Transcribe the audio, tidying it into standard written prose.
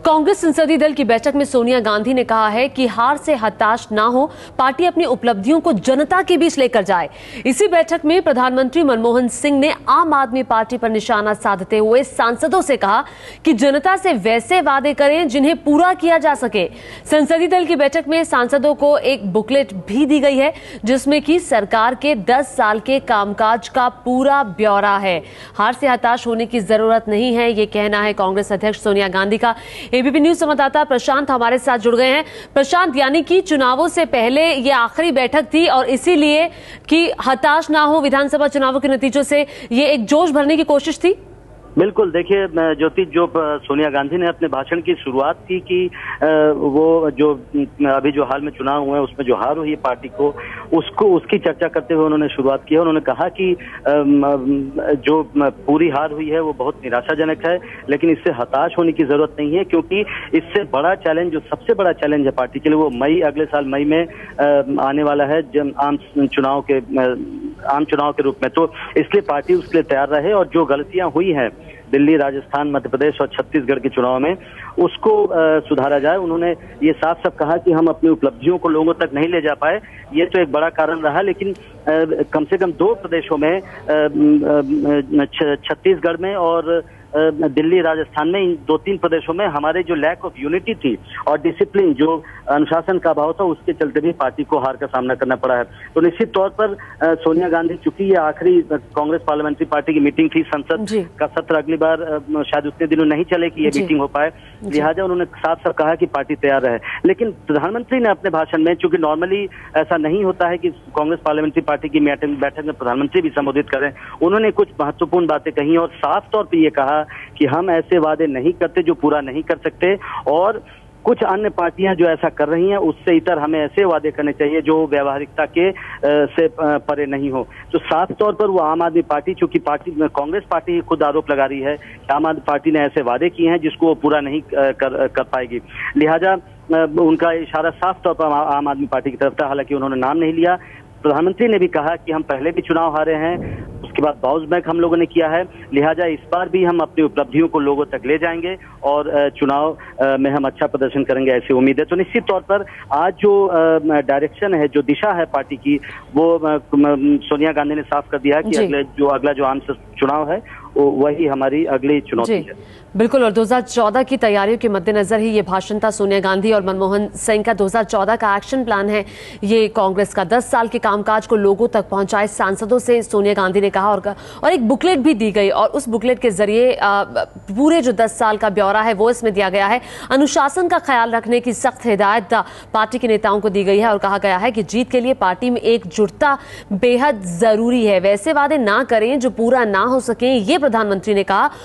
कांग्रेस संसदीय दल की बैठक में सोनिया गांधी ने कहा है कि हार से हताश ना हो, पार्टी अपनी उपलब्धियों को जनता के बीच लेकर जाए। इसी बैठक में प्रधानमंत्री मनमोहन सिंह ने आम आदमी पार्टी पर निशाना साधते हुए सांसदों से कहा कि जनता से वैसे वादे करें जिन्हें पूरा किया जा सके। संसदीय दल की बैठक में सांसदों को एक बुकलेट भी दी गई है जिसमें कि सरकार के 10 साल के कामकाज का पूरा ब्यौरा है। हार से हताश होने की जरूरत नहीं है, ये कहना है कांग्रेस अध्यक्ष सोनिया गांधी का। एबीपी न्यूज संवाददाता प्रशांत हमारे साथ जुड़ गए हैं। प्रशांत, यानी कि चुनावों से पहले ये आखिरी बैठक थी और इसीलिए कि हताश ना हो विधानसभा चुनावों के नतीजों से, ये एक जोश भरने की कोशिश थी। बिल्कुल, देखिए ज्योति, जो सोनिया गांधी ने अपने भाषण की शुरुआत की कि वो जो अभी जो हाल में चुनाव हुए हैं उसमें जो हार हुई है पार्टी को, उसकी चर्चा करते हुए उन्होंने शुरुआत की है। उन्होंने कहा कि जो पूरी हार हुई है वो बहुत निराशाजनक है, लेकिन इससे हताश होने की जरूरत नहीं है, क्योंकि इससे बड़ा चैलेंज, जो सबसे बड़ा चैलेंज है पार्टी के लिए, वो अगले साल मई में आने वाला है, आम चुनाव के रूप में। तो इसलिए पार्टी उसके लिए तैयार रहे और जो गलतियां हुई हैं दिल्ली, राजस्थान, मध्य प्रदेश और छत्तीसगढ़ के चुनाव में, उसको सुधारा जाए। उन्होंने ये साफ साफ कहा कि हम अपनी उपलब्धियों को लोगों तक नहीं ले जा पाए, ये तो एक बड़ा कारण रहा, लेकिन कम से कम 2 प्रदेशों में, छत्तीसगढ़ में और दिल्ली, राजस्थान में, इन 2-3 प्रदेशों में हमारे जो लैक ऑफ यूनिटी थी और डिसिप्लिन, जो अनुशासन का अभाव था, उसके चलते भी पार्टी को हार का सामना करना पड़ा है। तो निश्चित तौर पर सोनिया गांधी, चूंकि ये आखिरी कांग्रेस पार्लियामेंट्री पार्टी की मीटिंग थी, संसद का सत्र अगली बार शायद उतने दिनों नहीं चले कि ये मीटिंग हो पाए, लिहाजा उन्होंने साफ साफ कहा कि पार्टी तैयार है। लेकिन प्रधानमंत्री ने अपने भाषण में, चूंकि नॉर्मली ऐसा नहीं होता है कि कांग्रेस पार्लियामेंट्री पार्टी की बैठक में प्रधानमंत्री भी संबोधित करें, उन्होंने कुछ महत्वपूर्ण बातें कही और साफ तौर पर ये कहा कि हम ऐसे वादे नहीं करते जो पूरा नहीं कर सकते, और कुछ अन्य पार्टियां जो ऐसा कर रही हैं उससे इतर हमें ऐसे वादे करने चाहिए जो व्यवहारिकता के से परे नहीं हो। तो साफ तौर पर वो आम आदमी पार्टी, चूंकि कांग्रेस पार्टी खुद आरोप लगा रही है कि आम आदमी पार्टी ने ऐसे वादे किए हैं जिसको वो पूरा नहीं कर पाएगी, लिहाजा उनका इशारा साफ तौर पर आम आदमी पार्टी की तरफ था। हालांकि उन्होंने नाम नहीं लिया। प्रधानमंत्री ने भी कहा कि हम पहले भी चुनाव हारे हैं, उसके बाद बाउंस बैक हम लोगों ने किया है, लिहाजा इस बार भी हम अपनी उपलब्धियों को लोगों तक ले जाएंगे और चुनाव में हम अच्छा प्रदर्शन करेंगे, ऐसी उम्मीद है। तो निश्चित तौर पर आज जो डायरेक्शन है, जो दिशा है पार्टी की, वो सोनिया गांधी ने साफ कर दिया है कि अगला जो आम चुनाव है वही हमारी अगली चुनौती है। बिल्कुल, और 2014 की तैयारियों के मद्देनजर ही ये भाषण था सोनिया गांधी और मनमोहन सिंह का। 2014 का एक्शन प्लान है ये कांग्रेस का, 10 साल के कामकाज को लोगों तक पहुंचाए, सांसदों से सोनिया गांधी ने कहा, और एक बुकलेट भी दी गई और उस बुकलेट के जरिए पूरे जो 10 साल का ब्यौरा है वो इसमें दिया गया है। अनुशासन का ख्याल रखने की सख्त हिदायत पार्टी के नेताओं को दी गई है और कहा गया है कि जीत के लिए पार्टी में एकजुटता बेहद जरूरी है, वैसे वादे ना करें जो पूरा ना हो सके, ये प्रधानमंत्री ने कहा।